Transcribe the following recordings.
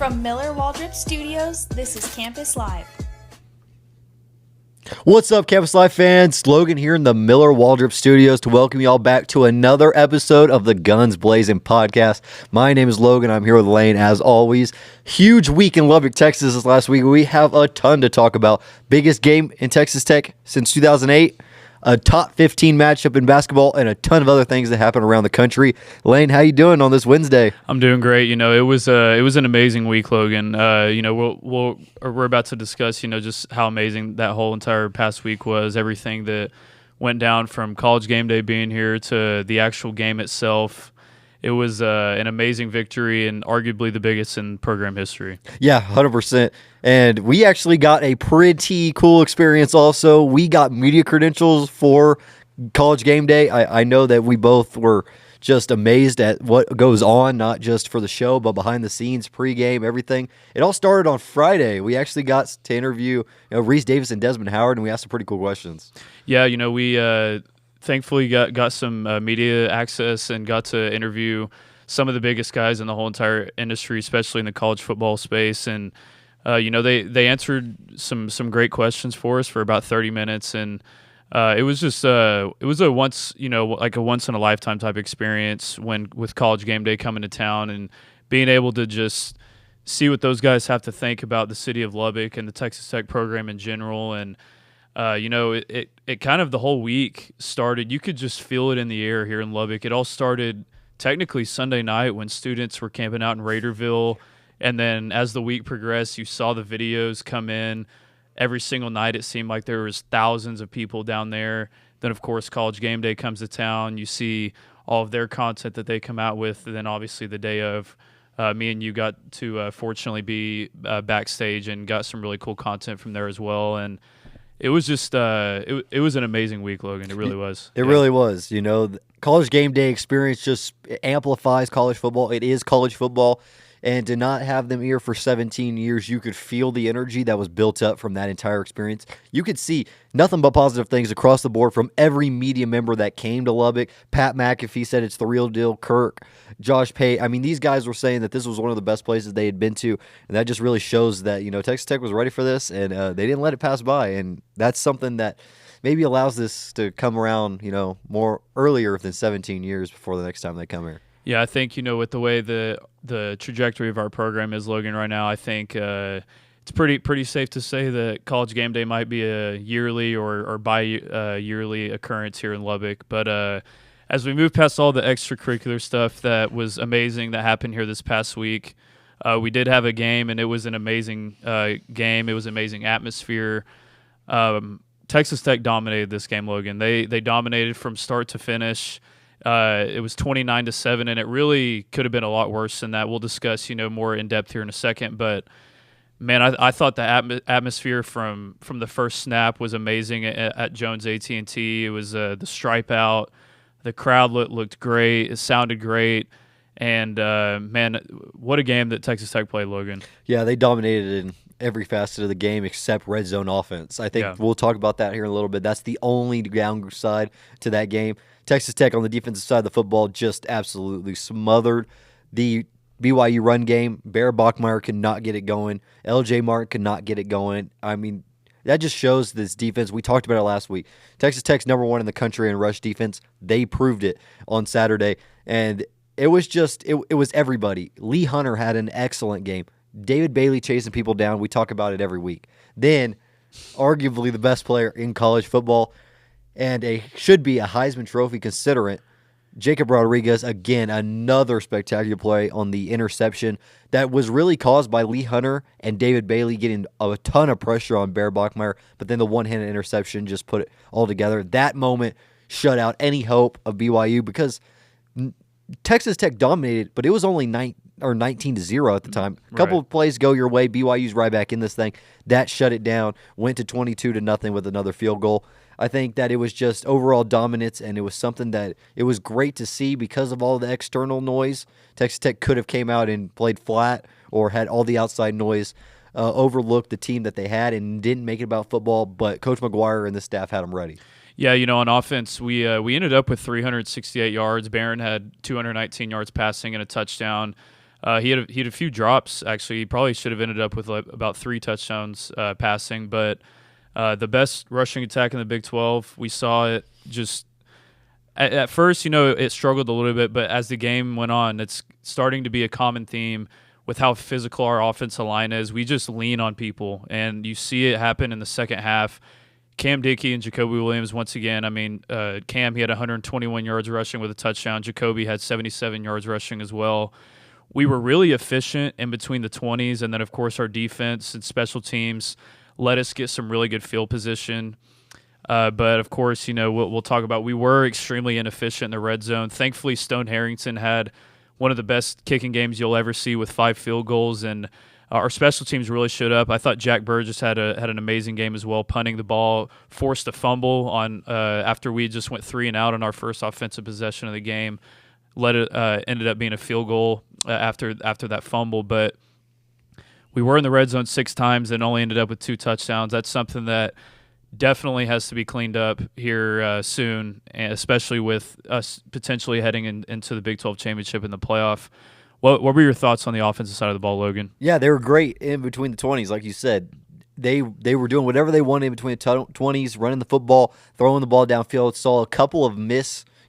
From Miller Waldrop Studios, this is Campus Live. What's up, Campus Live fans? Logan here in the Miller Waldrop Studios to welcome you all back to another episode of the Guns Blazin podcast. My name is Logan. I'm here with Lane, as always. Huge week in Lubbock, Texas this last week. We have a ton to talk about. Biggest game in Texas Tech since 2008. A top 15 matchup in basketball, and a ton of other things that happen around the country. Lane, how you doing on this Wednesday? I'm doing great. You know, it was an amazing week, Logan. We're about to discuss, just how amazing that whole entire past week was. Everything that went down from College Game Day being here to the actual game itself. It was an amazing victory and arguably the biggest in program history. Yeah, 100%. And we actually got a pretty cool experience also. We got media credentials for College Game Day. I know that we both were just amazed at what goes on, not just for the show, but behind the scenes, pregame, everything. It all started on Friday. We actually got to interview Reese Davis and Desmond Howard, and we asked some pretty cool questions. Yeah, we thankfully got some media access and got to interview some of the biggest guys in the whole entire industry, especially in the college football space. And they answered some great questions for us for about 30 minutes, and it was a once in a lifetime type experience with College Game Day coming to town and being able to just see what those guys have to think about the city of Lubbock and the Texas Tech program in general. And it kind of the whole week started. You could just feel it in the air here in Lubbock. It all started technically Sunday night when students were camping out in Raiderville. And then as the week progressed, you saw the videos come in. Every single night it seemed like there was thousands of people down there. Then, of course, College Game Day comes to town. You see all of their content that they come out with. And then obviously the day of, me and you got to fortunately be backstage and got some really cool content from there as well. And it was just it was an amazing week, Logan. It really was. It really was. The College Game Day experience just amplifies college football. It is college football. And to not have them here for 17 years, you could feel the energy that was built up from that entire experience. You could see nothing but positive things across the board from every media member that came to Lubbock. Pat McAfee said it's the real deal. Kirk, Josh Pate. I mean, these guys were saying that this was one of the best places they had been to. And that just really shows that, Texas Tech was ready for this, and they didn't let it pass by. And that's something that maybe allows this to come around, more earlier than 17 years before the next time they come here. Yeah, I think, with the way the trajectory of our program is, Logan, right now, I think it's pretty safe to say that College Game Day might be a yearly or bi-yearly occurrence here in Lubbock. But as we move past all the extracurricular stuff that was amazing that happened here this past week, we did have a game, and it was an amazing game. It was an amazing atmosphere. Texas Tech dominated this game, Logan. They dominated from start to finish. It was 29-7, and it really could have been a lot worse than that. We'll discuss, more in depth here in a second. But man, I thought the atmosphere from the first snap was amazing at Jones AT&T. It was the stripe out. The crowd looked great. It sounded great. And man, what a game that Texas Tech played, Logan. Yeah, they dominated in every facet of the game except red zone offense. I think We'll talk about that here in a little bit. That's the only downside to that game. Texas Tech on the defensive side of the football just absolutely smothered the BYU run game. Bear Bachmeier could not get it going. LJ Martin could not get it going. I mean, that just shows this defense. We talked about it last week. Texas Tech's number one in the country in rush defense. They proved it on Saturday. And it was just, it was everybody. Lee Hunter had an excellent game. David Bailey chasing people down. We talk about it every week. Then, arguably the best player in college football, and should be a Heisman Trophy considerate, Jacob Rodriguez, again, another spectacular play on the interception that was really caused by Lee Hunter and David Bailey getting a ton of pressure on Bear Bachmeier, but then the one-handed interception just put it all together. That moment shut out any hope of BYU because Texas Tech dominated, but it was only 19-0 at the time. A couple of plays go your way, BYU's right back in this thing. That shut it down, went to 22-0 with another field goal. I think that it was just overall dominance, and it was something that it was great to see because of all the external noise. Texas Tech could have came out and played flat or had all the outside noise, overlooked the team that they had and didn't make it about football, but Coach McGuire and the staff had them ready. Yeah, on offense, we ended up with 368 yards. Barron had 219 yards passing and a touchdown. He had a few drops, actually. He probably should have ended up with about 3 touchdowns passing, but the best rushing attack in the Big 12. We saw it just at first, it struggled a little bit, but as the game went on, it's starting to be a common theme with how physical our offensive line is. We just lean on people, and you see it happen in the second half. Cam Dickey and Jacoby Williams, once again, Cam, he had 121 yards rushing with a touchdown. Jacoby had 77 yards rushing as well. We were really efficient in between the 20s, and then, of course, our defense and special teams let us get some really good field position. But, of course, we'll talk about we were extremely inefficient in the red zone. Thankfully, Stone Harrington had one of the best kicking games you'll ever see with 5 field goals, and our special teams really showed up. I thought Jack Burgess had an amazing game as well, punting the ball, forced a fumble on after we just went 3 and out on our first offensive possession of the game. Ended up being a field goal after that fumble, but we were in the red zone 6 times and only ended up with 2 touchdowns. That's something that definitely has to be cleaned up here soon, and especially with us potentially heading into the Big 12 championship in the playoff. What were your thoughts on the offensive side of the ball, Logan? Yeah, they were great in between the 20s, like you said. They were doing whatever they wanted in between the 20s, running the football, throwing the ball downfield. Saw a couple of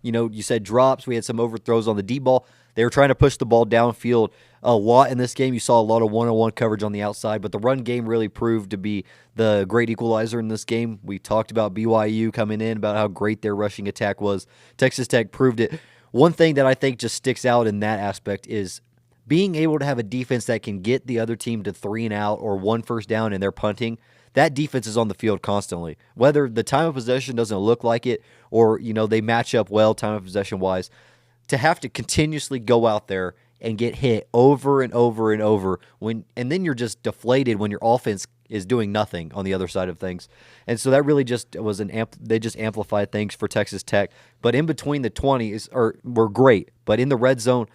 you said drops. We had some overthrows on the deep ball. They were trying to push the ball downfield a lot in this game. You saw a lot of one-on-one coverage on the outside, but the run game really proved to be the great equalizer in this game. We talked about BYU coming in, about how great their rushing attack was. Texas Tech proved it. One thing that I think just sticks out in that aspect is being able to have a defense that can get the other team to 3 and out or 1 first down and they're punting. That defense is on the field constantly. Whether the time of possession doesn't look like it or, they match up well time of possession-wise, to have to continuously go out there and get hit over and over and over and then you're just deflated when your offense is doing nothing on the other side of things. And so that really just was they just amplified things for Texas Tech. But in between the 20s were great, but in the red zone,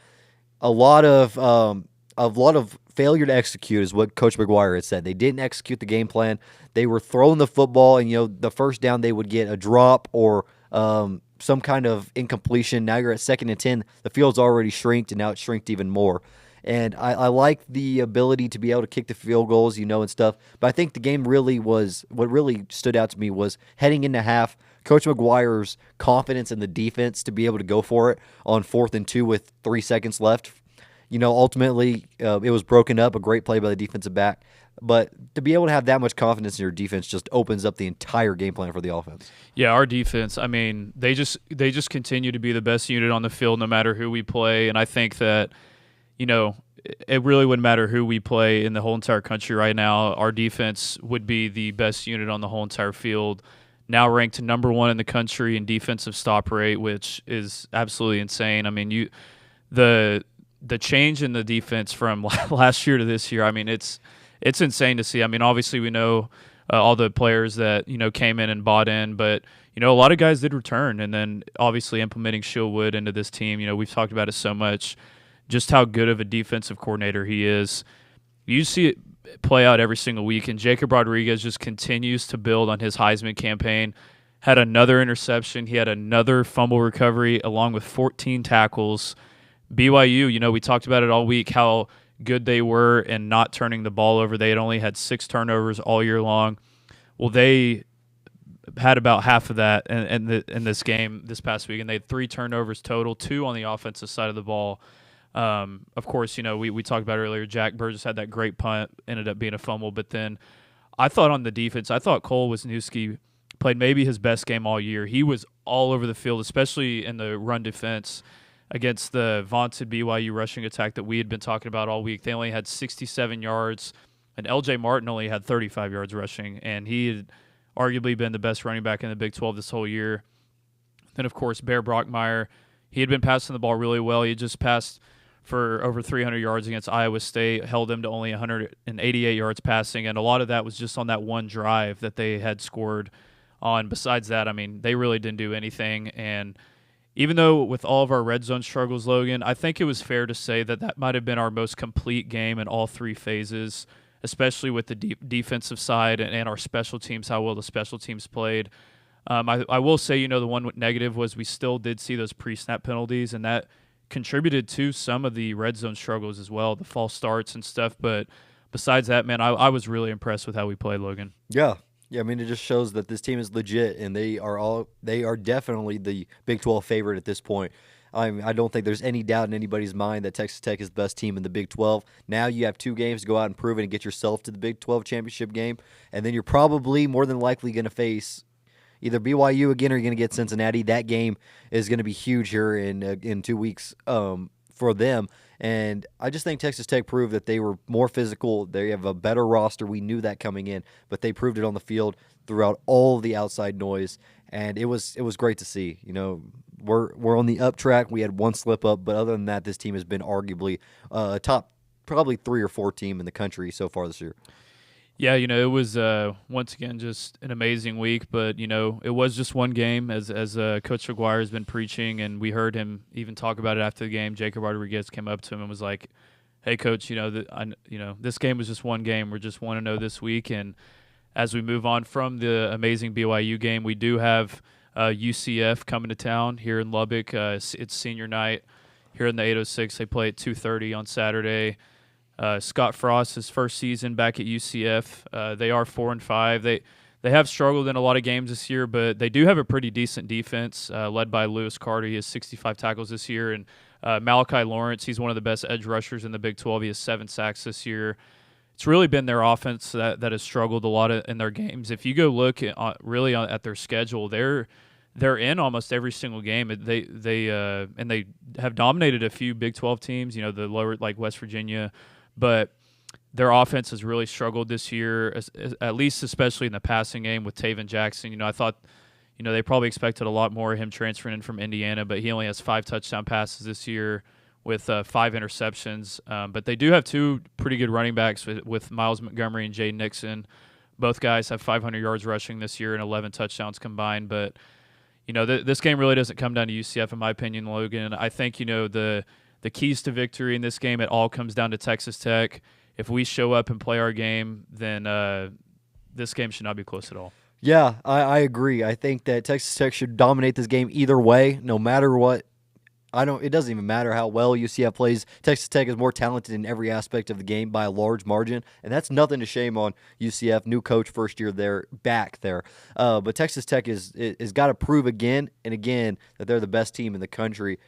a lot of failure to execute is what Coach McGuire had said. They didn't execute the game plan. They were throwing the football, and the first down they would get a drop or some kind of incompletion. Now you're at 2nd and 10. The field's already shrinked, and now it's shrinked even more. And I like the ability to be able to kick the field goals, and stuff. But I think the game what really stood out to me was heading into half, Coach McGuire's confidence in the defense to be able to go for it on 4th and 2 with 3 seconds left. Ultimately, it was broken up, a great play by the defensive back. But to be able to have that much confidence in your defense just opens up the entire game plan for the offense. Yeah, our defense, they just continue to be the best unit on the field no matter who we play. And I think that, it really wouldn't matter who we play in the whole entire country right now. Our defense would be the best unit on the whole entire field. Now ranked number 1 in the country in defensive stop rate, which is absolutely insane. The change in the defense from last year to this year, it's insane to see. Obviously we know all the players that, came in and bought in, but, a lot of guys did return. And then obviously implementing Shilwood into this team, we've talked about it so much, just how good of a defensive coordinator he is. You see it play out every single week, and Jacob Rodriguez just continues to build on his Heisman campaign. Had another interception. He had another fumble recovery along with 14 tackles. BYU, we talked about it all week, how good they were in not turning the ball over. They had only had 6 turnovers all year long. Well, they had about half of that in this game this past week, and they had 3 turnovers total, 2 on the offensive side of the ball. Of course, we talked about earlier, Jack Burgess had that great punt, ended up being a fumble. But then I thought on the defense, Cole Wisniewski played maybe his best game all year. He was all over the field, especially in the run defense against the vaunted BYU rushing attack that we had been talking about all week. They only had 67 yards, and LJ Martin only had 35 yards rushing, and he had arguably been the best running back in the Big 12 this whole year. Then, of course, Bear Brockmeyer, he had been passing the ball really well. He had just passed for over 300 yards against Iowa State, held them to only 188 yards passing, and a lot of that was just on that one drive that they had scored on. Besides that, they really didn't do anything, and even though with all of our red zone struggles, Logan, I think it was fair to say that might have been our most complete game in all 3 phases, especially with the defensive side and our special teams, how well the special teams played. I will say, the one negative was we still did see those pre-snap penalties, and that contributed to some of the red zone struggles as well, the false starts and stuff. But besides that, man, I was really impressed with how we played, Logan. Yeah. I mean, it just shows that this team is legit, and they are definitely the Big 12 favorite at this point. I don't think there's any doubt in anybody's mind that Texas Tech is the best team in the Big 12. Now you have 2 games to go out and prove it and get yourself to the Big 12 championship game, and then you're probably more than likely going to face either BYU again or you're going to get Cincinnati. That game is going to be huge here in 2 weeks for them. And I just think Texas Tech proved that they were more physical. They have a better roster. We knew that coming in, but they proved it on the field throughout all the outside noise, and it was great to see. You know, we're on the up track. We had one slip up, but other than that, this team has been arguably a top probably 3 or 4 team in the country so far this year. Yeah, you know, it was once again just an amazing week, but you know, it was just one game, as Coach McGuire has been preaching, and we heard him even talk about it after the game. Jacob Rodriguez came up to him and was like, "Hey, Coach, you know, this game was just one game. We're just 1-0 this week." And as we move on from the amazing BYU game, we do have UCF coming to town here in Lubbock. It's senior night here in the 806. They play at 2:30 on Saturday. Scott Frost, his first season back at UCF. They are 4-5. They have struggled in a lot of games this year, but they do have a pretty decent defense, led by Lewis Carter. He has 65 tackles this year, and Malachi Lawrence, he's one of the best edge rushers in the Big 12. He has 7 sacks this year. It's really been their offense that has struggled a lot in their games. If you go look at their schedule, they're in almost every single game. They have dominated a few Big 12 teams, you know, the lower, like West Virginia, but their offense has really struggled this year, at least especially in the passing game with Taven Jackson. You know, I thought, you know, they probably expected a lot more of him transferring in from Indiana, but he only has 5 touchdown passes this year with 5 interceptions. But they do have 2 pretty good running backs with Miles Montgomery and Jay Nixon. Both guys have 500 yards rushing this year and 11 touchdowns combined. But, you know, this game really doesn't come down to UCF, in my opinion, Logan. I think, you know, the keys to victory in this game, it all comes down to Texas Tech. If we show up and play our game, then this game should not be close at all. Yeah, I agree. I think that Texas Tech should dominate this game either way, no matter what. It doesn't even matter how well UCF plays. Texas Tech is more talented in every aspect of the game by a large margin, and that's nothing to shame on UCF. New coach, first year back there. But Texas Tech is got to prove again and again that they're the best team in the country.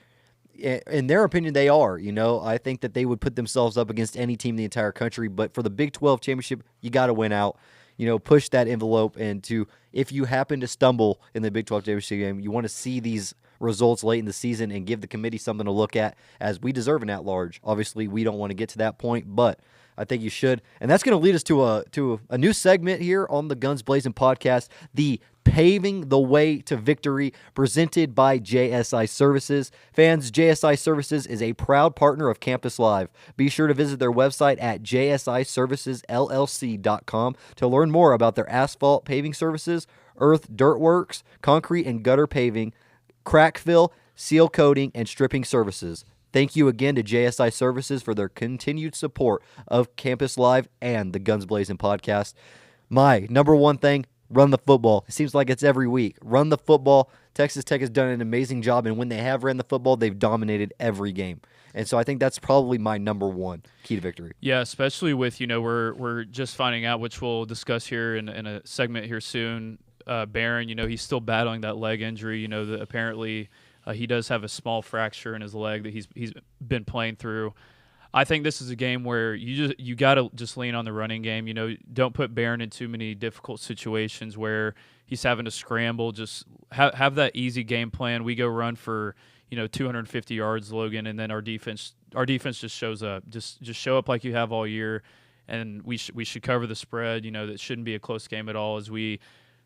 In their opinion, they are. You know, I think that they would put themselves up against any team in the entire country. But for the Big 12 championship, you got to win out. You know, push that envelope, and if you happen to stumble in the Big 12 championship game, you want to see these results late in the season and give the committee something to look at, as we deserve an at-large. Obviously, we don't want to get to that point, but I think you should. And that's going to lead us to a new segment here on the Guns Blazin podcast, the Paving the Way to Victory, presented by JSI Services. Fans, JSI Services is a proud partner of Campus Live. Be sure to visit their website at jsiservicesllc.com to learn more about their asphalt paving services, earth, dirt works, concrete and gutter paving, crack fill, seal coating, and stripping services. Thank you again to JSI Services for their continued support of Campus Live and the Guns Blazin podcast. My number one thing, run the football. It seems like it's every week. Run the football. Texas Tech has done an amazing job, and when they have ran the football, they've dominated every game. And so I think that's probably my number one key to victory. Yeah, especially with, you know, we're just finding out, which we'll discuss here in a segment here soon. Barron, you know, he's still battling that leg injury. You know, apparently he does have a small fracture in his leg that he's been playing through. I think this is a game where you got to just lean on the running game. You know, don't put Barron in too many difficult situations where he's having to scramble. Just have that easy game plan. We go run for, you know, 250 yards, Logan, and then our defense just shows up. Just show up like you have all year, and we should cover the spread. You know, that shouldn't be a close game at all, as we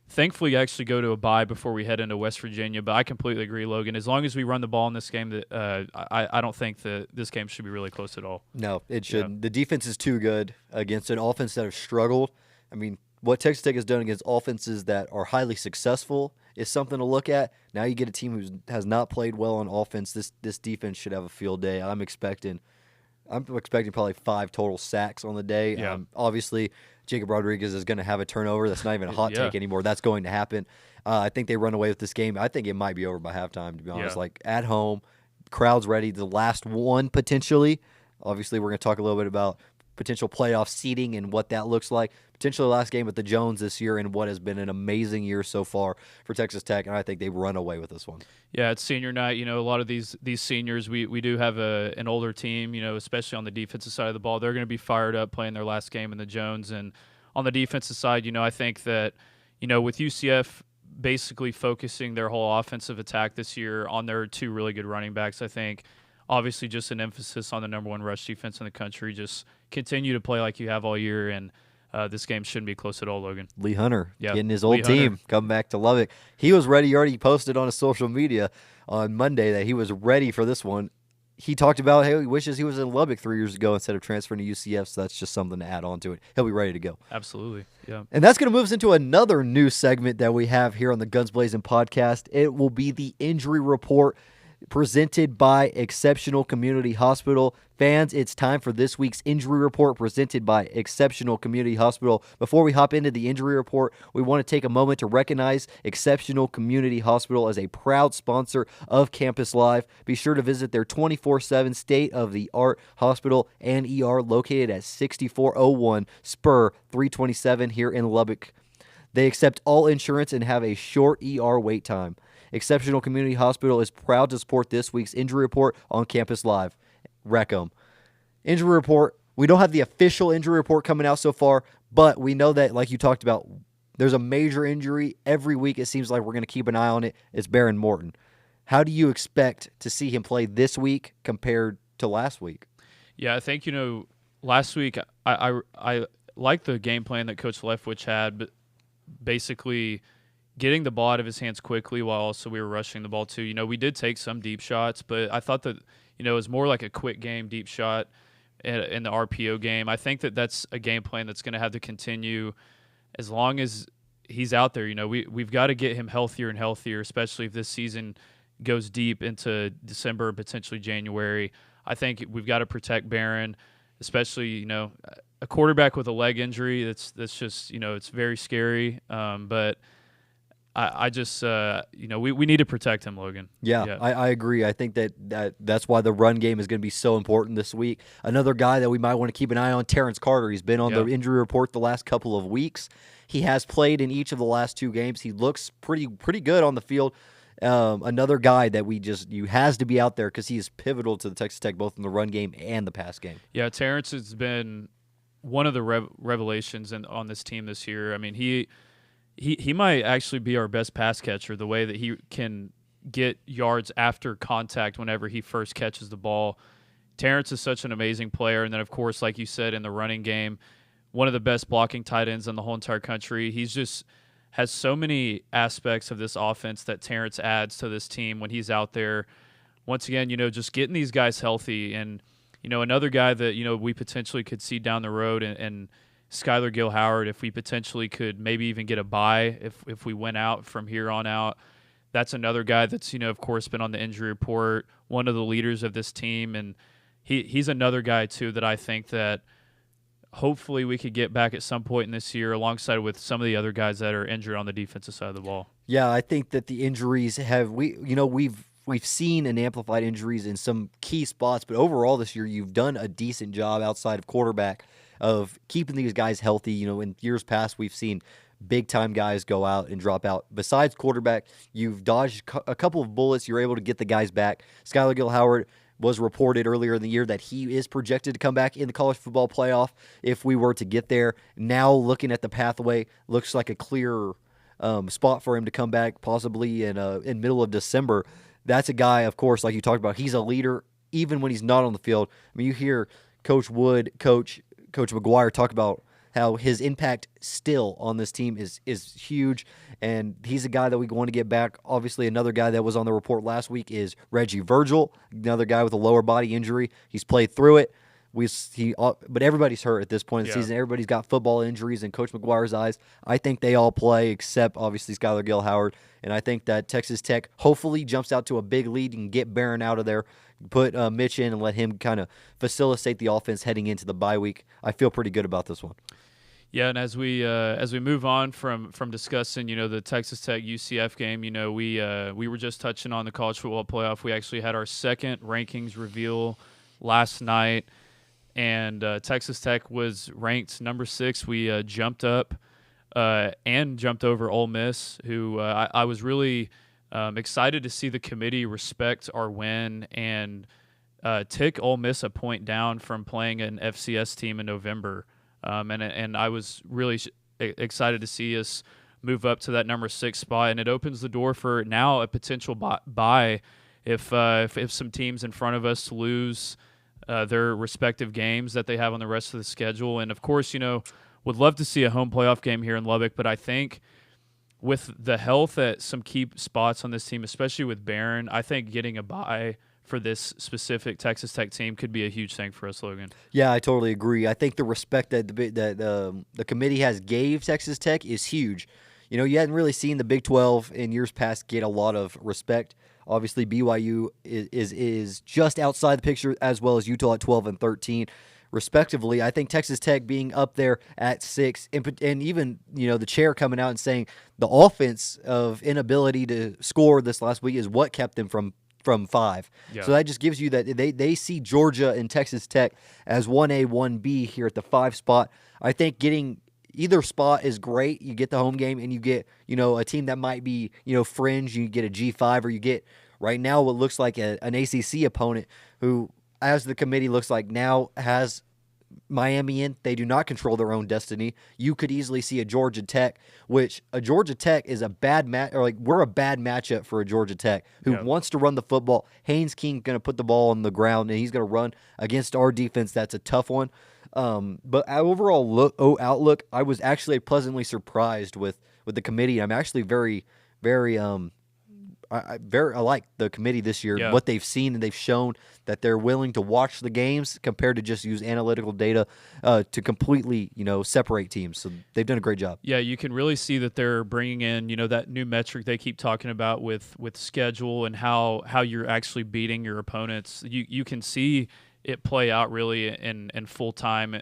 thankfully actually go to a bye before we head into West Virginia. But I completely agree, Logan. As long as we run the ball in this game, that I don't think that this game should be really close at all. No, it shouldn't. Yeah. The defense is too good against an offense that has struggled. I mean, what Texas Tech has done against offenses that are highly successful is something to look at. Now you get a team who has not played well on offense. This defense should have a field day. I'm expecting probably 5 total sacks on the day. Yeah. Obviously, Jacob Rodriguez is going to have a turnover. That's not even a hot take anymore. That's going to happen. I think they run away with this game. I think it might be over by halftime, to be honest. Like, at home, crowd's ready. The last one potentially. Obviously, we're going to talk a little bit about potential playoff seeding and what that looks like. Potentially last game at the Jones this year and what has been an amazing year so far for Texas Tech, and I think they've run away with this one. Yeah, it's senior night. A lot of these seniors, we do have an older team, especially on the defensive side of the ball. They're going to be fired up playing their last game in the Jones. And on the defensive side, I think that, with UCF basically focusing their whole offensive attack this year on their two really good running backs, I think obviously just an emphasis on the number one rush defense in the country. Just continue to play like you have all year, and this game shouldn't be close at all, Logan. Lee Hunter getting his old team come back to Lubbock. He was ready. He already posted on his social media on Monday that he was ready for this one. He talked about how he wishes he was in Lubbock 3 years ago instead of transferring to UCF, so that's just something to add on to it. He'll be ready to go. Absolutely, yeah. And that's going to move us into another new segment that we have here on the Guns Blazin podcast. It will be the injury report presented by Exceptional Community Hospital. Fans, it's time for this week's injury report presented by Exceptional Community Hospital. Before we hop into the injury report, we want to take a moment to recognize Exceptional Community Hospital as a proud sponsor of Campus Live. Be sure to visit their 24/7 state-of-the-art hospital and ER located at 6401 Spur 327 here in Lubbock. They accept all insurance and have a short ER wait time. Exceptional Community Hospital is proud to support this week's injury report on Campus Live. Wreck 'em. Injury report. We don't have the official injury report coming out so far, but we know that, like you talked about, there's a major injury. Every week it seems like we're going to keep an eye on it. It's Baron Morton. How do you expect to see him play this week compared to last week? Yeah, I think, last week I like the game plan that Coach Leftwich had, but basically getting the ball out of his hands quickly while also we were rushing the ball too. We did take some deep shots, but I thought that, it was more like a quick game, deep shot in the RPO game. I think that that's a game plan that's going to have to continue as long as he's out there. We've got to get him healthier and healthier, especially if this season goes deep into December, potentially January. I think we've got to protect Barron, especially, a quarterback with a leg injury. That's just, it's very scary. But I just, we need to protect him, Logan. Yeah. I agree. I think that's why the run game is going to be so important this week. Another guy that we might want to keep an eye on, Terrence Carter. He's been on the injury report the last couple of weeks. He has played in each of the last 2 games. He looks pretty good on the field. Another guy that you has to be out there because he is pivotal to the Texas Tech, both in the run game and the pass game. Yeah, Terrence has been one of the revelations on this team this year. I mean, he might actually be our best pass catcher, the way that he can get yards after contact whenever he first catches the ball. Terrence is such an amazing player. And then, of course, like you said, in the running game, one of the best blocking tight ends in the whole entire country. He's just has so many aspects of this offense that Terrence adds to this team when he's out there. Once again, just getting these guys healthy. And, another guy that, we potentially could see down the road and Skylar Gill-Howard, if we potentially could maybe even get a bye if we went out from here on out. That's another guy that's, of course, been on the injury report, one of the leaders of this team. And he's another guy, too, that I think that hopefully we could get back at some point in this year alongside with some of the other guys that are injured on the defensive side of the ball. Yeah, I think that the injuries we've seen an amplified injuries in some key spots, but overall this year you've done a decent job outside of quarterback of keeping these guys healthy. In years past, we've seen big-time guys go out and drop out. Besides quarterback, you've dodged a couple of bullets. You're able to get the guys back. Skylar Gill-Howard was reported earlier in the year that he is projected to come back in the college football playoff if we were to get there. Now, looking at the pathway, looks like a clear spot for him to come back possibly in middle of December. That's a guy, of course, like you talked about, he's a leader even when he's not on the field. I mean, you hear Coach Wood, Coach McGuire talk about how his impact still on this team is huge, and he's a guy that we want to get back. Obviously, another guy that was on the report last week is Reggie Virgil, another guy with a lower body injury. He's played through it. But everybody's hurt at this point in the season. Everybody's got football injuries in Coach McGuire's eyes. I think they all play except, obviously, Skylar Gill-Howard, and I think that Texas Tech hopefully jumps out to a big lead and get Barron out of there, put Mitch in and let him kind of facilitate the offense heading into the bye week. I feel pretty good about this one. Yeah, and as we move on from discussing, the Texas Tech UCF game, we were just touching on the college football playoff. We actually had our second rankings reveal last night, and Texas Tech was ranked number 6. We jumped up and jumped over Ole Miss, who I was really excited to see the committee respect our win and tick Ole Miss a point down from playing an FCS team in November. And I was really excited to see us move up to that number 6 spot, and it opens the door for now a potential bye if some teams in front of us lose their respective games that they have on the rest of the schedule. And of course, would love to see a home playoff game here in Lubbock, but I think with the health at some key spots on this team, especially with Barron, I think getting a bye for this specific Texas Tech team could be a huge thing for us, Logan. Yeah, I totally agree. I think the respect that the committee has gave Texas Tech is huge. You hadn't really seen the Big 12 in years past get a lot of respect. Obviously, BYU is just outside the picture, as well as Utah at 12 and 13, respectively. I think Texas Tech being up there at 6, and even the chair coming out and saying the offense of inability to score this last week is what kept them from 5. Yeah. So that just gives you that they see Georgia and Texas Tech as 1A, 1B here at the 5 spot. I think getting either spot is great. You get the home game and you get, a team that might be, fringe. You get a G5, or you get right now what looks like an ACC opponent who, as the committee looks like now, has Miami in. They do not control their own destiny. You could easily see a Georgia Tech, which a Georgia Tech is a bad match, or we're a bad matchup for a Georgia Tech who wants to run the football. Haynes King going to put the ball on the ground and he's going to run against our defense. That's a tough one. But overall outlook, I was actually pleasantly surprised with the committee. I'm actually very, very I like the committee this year, what they've seen, and they've shown that they're willing to watch the games compared to just use analytical data to completely, separate teams. So they've done a great job. Yeah, you can really see that they're bringing in, that new metric they keep talking about with schedule and how you're actually beating your opponents. You can see it play out really in full time.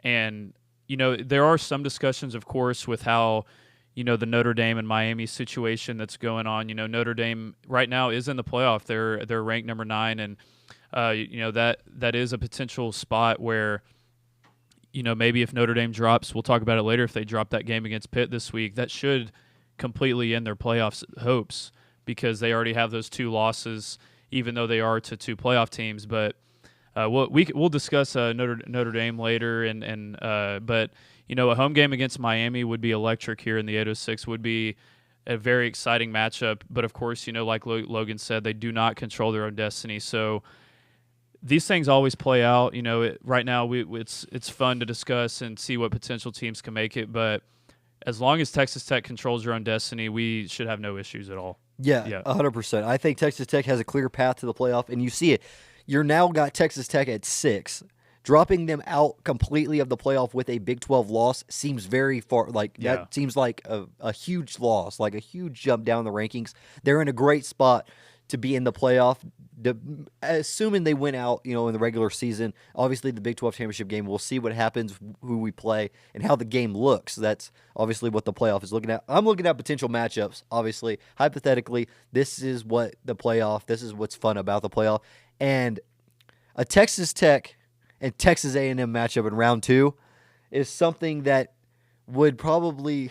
And, there are some discussions, of course, with how – the Notre Dame and Miami situation that's going on. Notre Dame right now is in the playoff. They're ranked number 9, and that is a potential spot where maybe if Notre Dame drops, we'll talk about it later. If they drop that game against Pitt this week, that should completely end their playoffs hopes because they already have those 2 losses, even though they are to 2 playoff teams. But we'll discuss Notre Dame later, but. A home game against Miami would be electric here in the 806, would be a very exciting matchup. But, of course, like Logan said, they do not control their own destiny. So these things always play out. Right now it's fun to discuss and see what potential teams can make it. But as long as Texas Tech controls their own destiny, we should have no issues at all. Yeah, 100%. I think Texas Tech has a clear path to the playoff, and you see it. You're now got Texas Tech at 6. Dropping them out completely of the playoff with a Big 12 loss seems very far. That seems like a huge loss, like a huge jump down the rankings. They're in a great spot to be in the playoff, assuming they win out, in the regular season. Obviously, the Big 12 championship game, we'll see what happens, who we play, and how the game looks. That's obviously what the playoff is looking at. I'm looking at potential matchups, obviously. Hypothetically, this is what the playoff, this is what's fun about the playoff. And a Texas Tech and Texas A&M matchup in round 2 is something that would probably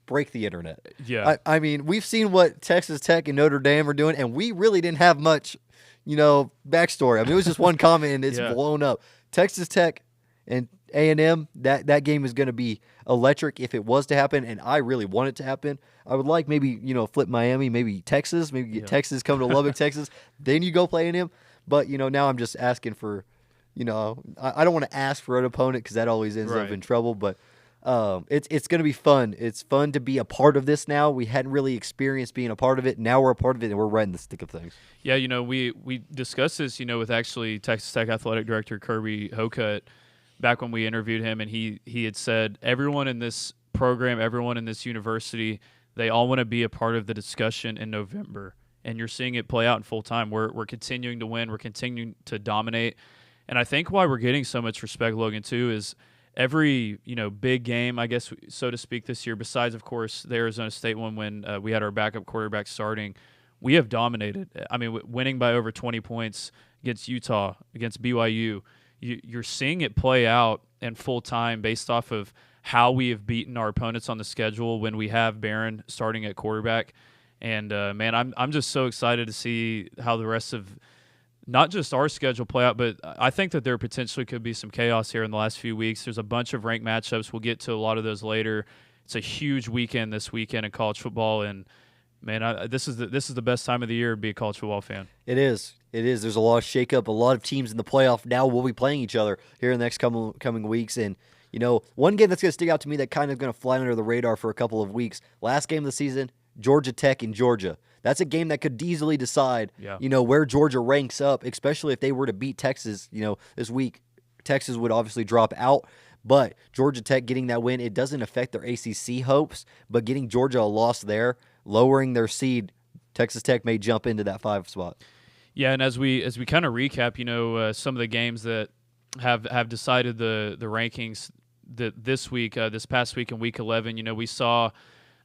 break the internet. Yeah. I mean, we've seen what Texas Tech and Notre Dame are doing, and we really didn't have much, backstory. I mean, it was just one comment, and it's blown up. Texas Tech and A&M, that game is going to be electric if it was to happen, and I really want it to happen. I would like maybe, flip Miami, maybe Texas, maybe get Texas, come to Lubbock, Texas, then you go play A&M. But, now I'm just asking for – I don't want to ask for an opponent because that always ends up in trouble. But it's going to be fun. It's fun to be a part of this now. We hadn't really experienced being a part of it. Now we're a part of it, and we're right in the thick of things. Yeah, we discussed this, with actually Texas Tech Athletic Director Kirby Hokut back when we interviewed him, and he had said everyone in this program, everyone in this university, they all want to be a part of the discussion in November. And you're seeing it play out in full time. We're continuing to win. We're continuing to dominate. And I think why we're getting so much respect, Logan, too, is every big game, I guess, so to speak, this year, besides, of course, the Arizona State one when we had our backup quarterback starting, we have dominated. I mean, winning by over 20 points against Utah, against BYU. You're seeing it play out in full time based off of how we have beaten our opponents on the schedule when we have Barron starting at quarterback. And, man, I'm just so excited to see how the rest of not just our schedule play out, but I think that there potentially could be some chaos here in the last few weeks. There's a bunch of ranked matchups. We'll get to a lot of those later. It's a huge weekend this weekend in college football, and man, this is the best time of the year to be a college football fan. It is. There's a lot of shakeup. A lot of teams in the playoff now will be playing each other here in the next coming weeks. And, one game that's going to stick out to me that kind of going to fly under the radar for a couple of weeks. Last game of the season, Georgia Tech in Georgia. That's a game that could easily decide, where Georgia ranks up, especially if they were to beat Texas, this week. Texas would obviously drop out, but Georgia Tech getting that win, it doesn't affect their ACC hopes, but getting Georgia a loss there, lowering their seed, Texas Tech may jump into that 5 spot. Yeah, and as we kind of recap, some of the games that have decided the rankings this past week in Week 11, we saw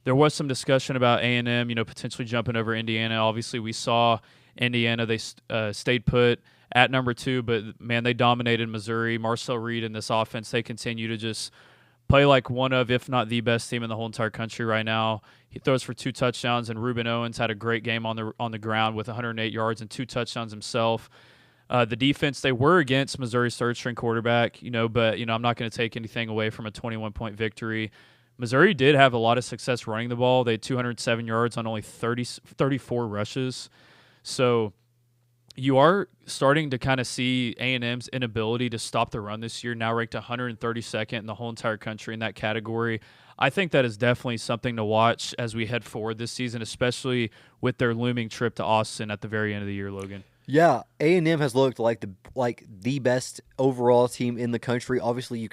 there was some discussion about A&M, potentially jumping over Indiana. Obviously, we saw Indiana, they stayed put at number 2, but, man, they dominated Missouri. Marcel Reed and this offense, they continue to just play like one of, if not the best team in the whole entire country right now. He throws for 2 touchdowns, and Reuben Owens had a great game on the ground with 108 yards and 2 touchdowns himself. The defense, they were against Missouri's third-string quarterback, but, I'm not going to take anything away from a 21-point victory. Missouri did have a lot of success running the ball. They had 207 yards on only 34 rushes. So you are starting to kind of see A&M's inability to stop the run this year, now ranked 132nd in the whole entire country in that category. I think that is definitely something to watch as we head forward this season, especially with their looming trip to Austin at the very end of the year, Logan. Yeah, A&M has looked like the best overall team in the country. Obviously, you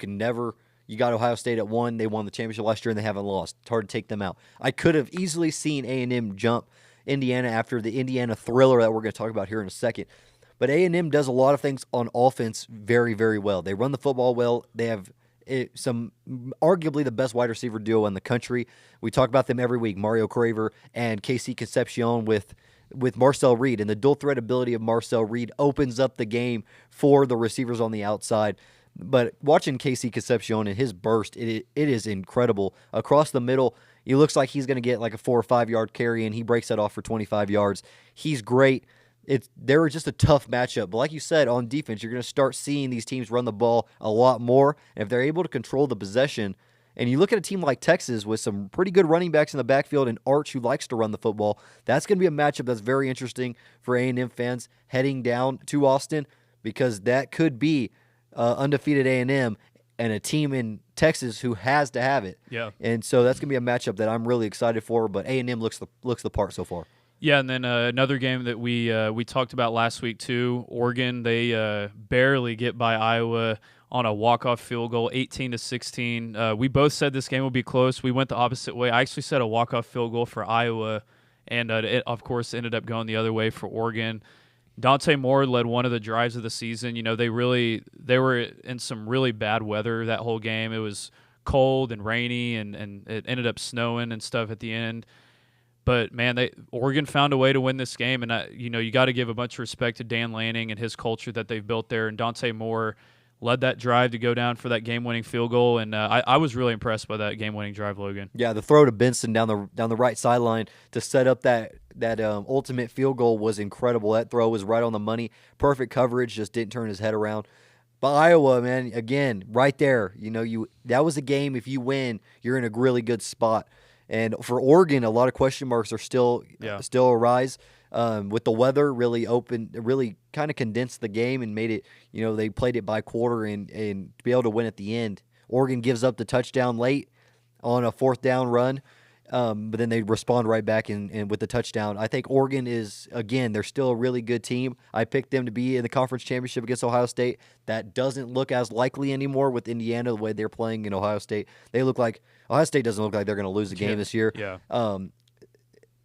got Ohio State at 1. They won the championship last year, and they haven't lost. It's hard to take them out. I could have easily seen A&M jump Indiana after the Indiana thriller that we're going to talk about here in a second. But A&M does a lot of things on offense very, very well. They run the football well. They have some arguably the best wide receiver duo in the country. We talk about them every week, Mario Craver and KC Concepcion with Marcel Reed. And the dual threat ability of Marcel Reed opens up the game for the receivers on the outside. But watching KC Concepcion and his burst, it is incredible. Across the middle, he looks like he's going to get like a 4 or 5 yard carry, and he breaks that off for 25 yards. He's great. They're just a tough matchup. But like you said, on defense, you're going to start seeing these teams run the ball a lot more. And if they're able to control the possession, and you look at a team like Texas with some pretty good running backs in the backfield and Arch who likes to run the football, that's going to be a matchup that's very interesting for A&M fans heading down to Austin, because that could be undefeated A&M and a team in Texas who has to have it. Yeah. And so that's going to be a matchup that I'm really excited for, but A&M looks the part so far. Yeah, and then another game that we talked about last week too, Oregon, they barely get by Iowa on a walk-off field goal, 18-16. We both said this game would be close. We went the opposite way. I actually said a walk-off field goal for Iowa, and it, of course, ended up going the other way for Oregon. Dante Moore led one of the drives of the season. They were in some really bad weather that whole game. It was cold and rainy, and it ended up snowing and stuff at the end. But, man, Oregon found a way to win this game, and you got to give a bunch of respect to Dan Lanning and his culture that they've built there. And Dante Moore led that drive to go down for that game-winning field goal, and I was really impressed by that game-winning drive, Logan. Yeah, the throw to Benson down the right sideline to set up that ultimate field goal was incredible. That throw was right on the money, perfect coverage, just didn't turn his head around. But Iowa, man, again, right there, that was a game. If you win, you're in a really good spot. And for Oregon, a lot of question marks are still arise. With the weather really kind of condensed the game and made it, they played it by quarter and to be able to win at the end. Oregon gives up the touchdown late on a 4th down run, but then they respond right back and with the touchdown. I think Oregon is, again, they're still a really good team. I picked them to be in the conference championship against Ohio State. That doesn't look as likely anymore with Indiana, the way they're playing in Ohio State. Ohio State doesn't look like they're going to lose the game this year. Yeah.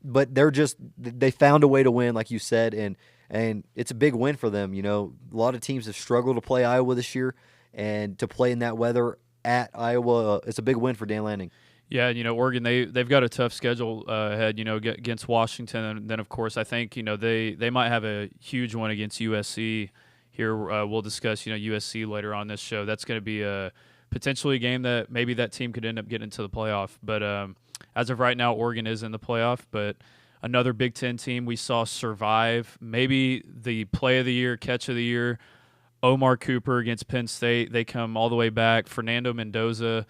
But they found a way to win, like you said, and it's a big win for them. A lot of teams have struggled to play Iowa this year, and to play in that weather, at Iowa. It's a big win for Dan Lanning. Yeah, Oregon, they've got a tough schedule ahead, against Washington. And then, of course, I think, they might have a huge one against USC here. We'll discuss, USC later on this show. That's going to be potentially a game that maybe that team could end up getting into the playoff. But as of right now, Oregon is in the playoff. But another Big Ten team we saw survive, maybe the play of the year, catch of the year, Omar Cooper against Penn State. They come all the way back. Fernando Mendoza,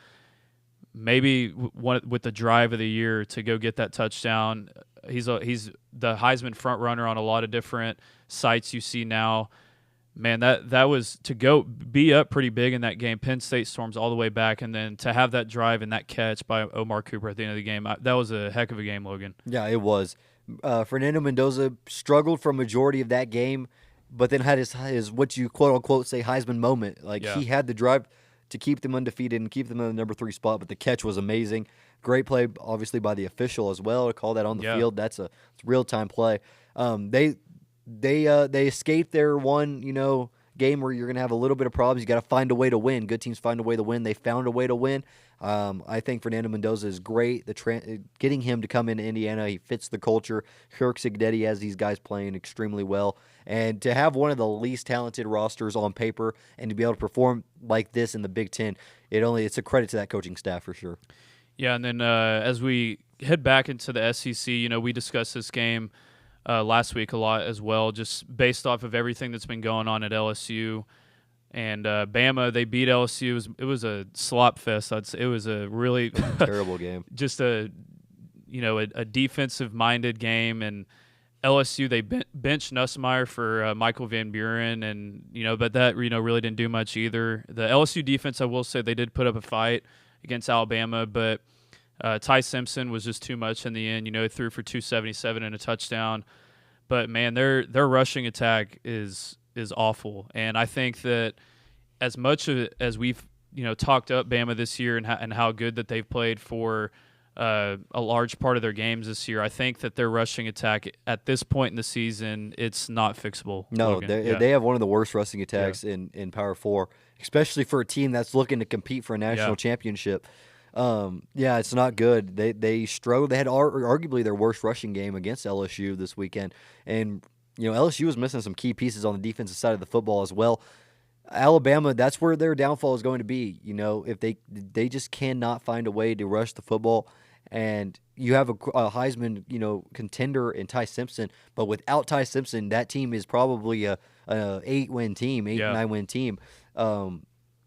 maybe with the drive of the year to go get that touchdown. He's the Heisman front runner on a lot of different sites you see now. Man, that was to go be up pretty big in that game. Penn State storms all the way back, and then to have that drive and that catch by Omar Cooper at the end of the game, that was a heck of a game, Logan. Yeah, it was. Fernando Mendoza struggled for a majority of that game, but then had his what you quote unquote say Heisman moment. He had the drive to keep them undefeated and keep them in the number 3 spot, but the catch was amazing. Great play, obviously, by the official as well to call that on the field. It's real-time play. They escaped their one, game where you're going to have a little bit of problems. You got to find a way to win. Good teams find a way to win. They found a way to win. I think Fernando Mendoza is great. Getting him to come into Indiana, he fits the culture. Kirk Cignetti has these guys playing extremely well. And to have one of the least talented rosters on paper and to be able to perform like this in the Big Ten, it's a credit to that coaching staff for sure. Yeah, and then as we head back into the SEC, we discussed this game last week a lot as well, just based off of everything that's been going on at LSU. And Bama, they beat LSU. It was a slop fest. It was a really terrible game. Just a defensive-minded game. And LSU, they benched Nussmeier for Michael Van Buren, and but that really didn't do much either. The LSU defense, I will say, they did put up a fight against Alabama, but Ty Simpson was just too much in the end. He threw for 277 and a touchdown. But man, their rushing attack is awful, and I think that as much as we've talked up Bama this year and how good that they've played for a large part of their games this year, I think that their rushing attack at this point in the season, it's not fixable. No, they have one of the worst rushing attacks in Power 4, especially for a team that's looking to compete for a national championship. It's not good. They struggled. They had arguably their worst rushing game against LSU this weekend, and LSU was missing some key pieces on the defensive side of the football as well. Alabama, that's where their downfall is going to be. If they just cannot find a way to rush the football, and you have a Heisman, contender in Ty Simpson, but without Ty Simpson, that team is probably a 8-win team, 9-win team.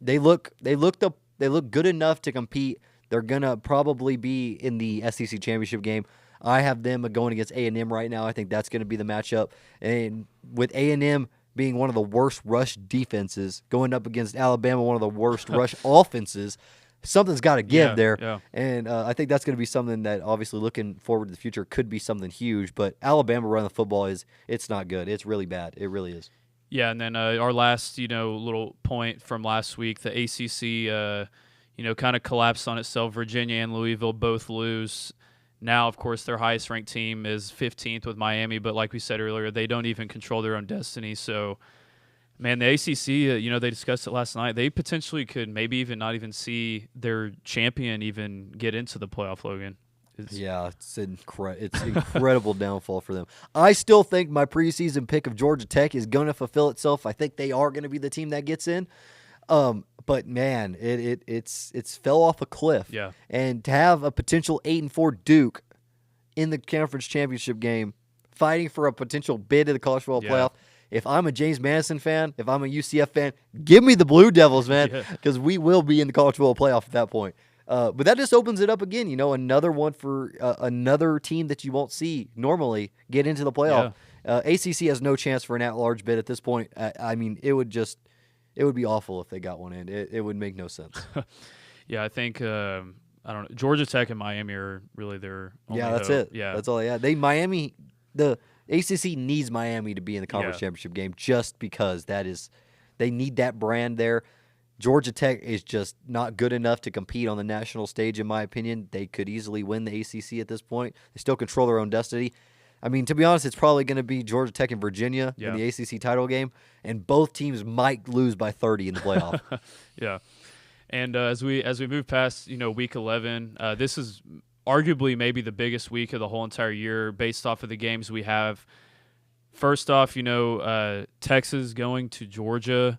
They look good enough to compete. They're gonna probably be in the SEC championship game. I have them going against A&M right now. I think that's going to be the matchup. And with A&M being one of the worst rush defenses, going up against Alabama, one of the worst rush offenses, something's got to give there. Yeah. And I think that's going to be something that, obviously, looking forward to the future, could be something huge. But Alabama running the football it's not good. It's really bad. It really is. Yeah, and then our last, little point from last week, the ACC, kind of collapsed on itself. Virginia and Louisville both lose. Now, of course, their highest-ranked team is 15th with Miami, but like we said earlier, they don't even control their own destiny. So, man, the ACC, they discussed it last night. They potentially could maybe even not even see their champion even get into the playoff, Logan. It's incredible downfall for them. I still think my preseason pick of Georgia Tech is going to fulfill itself. I think they are going to be the team that gets in. But man, it's fell off a cliff. Yeah. And to have a potential 8-4 Duke in the conference championship game, fighting for a potential bid to the college football playoff. If I'm a James Madison fan, if I'm a UCF fan, give me the Blue Devils, man, because we will be in the college football playoff at that point. But that just opens it up again. Another one for another team that you won't see normally get into the playoff. Yeah. ACC has no chance for an at-large bid at this point. I mean, it would be awful if they got one in. It would make no sense. Yeah, I think I don't know. Georgia Tech and Miami are really their only that's hope. it. Yeah, that's all they have. The ACC needs Miami to be in the conference championship game just because they need that brand there. Georgia Tech is just not good enough to compete on the national stage, in my opinion. They could easily win the ACC at this point. They still control their own destiny. I mean, to be honest, it's probably going to be Georgia Tech and Virginia in the ACC title game, and both teams might lose by 30 in the playoff. Yeah. And as we move past, week 11, this is arguably maybe the biggest week of the whole entire year based off of the games we have. First off, Texas going to Georgia.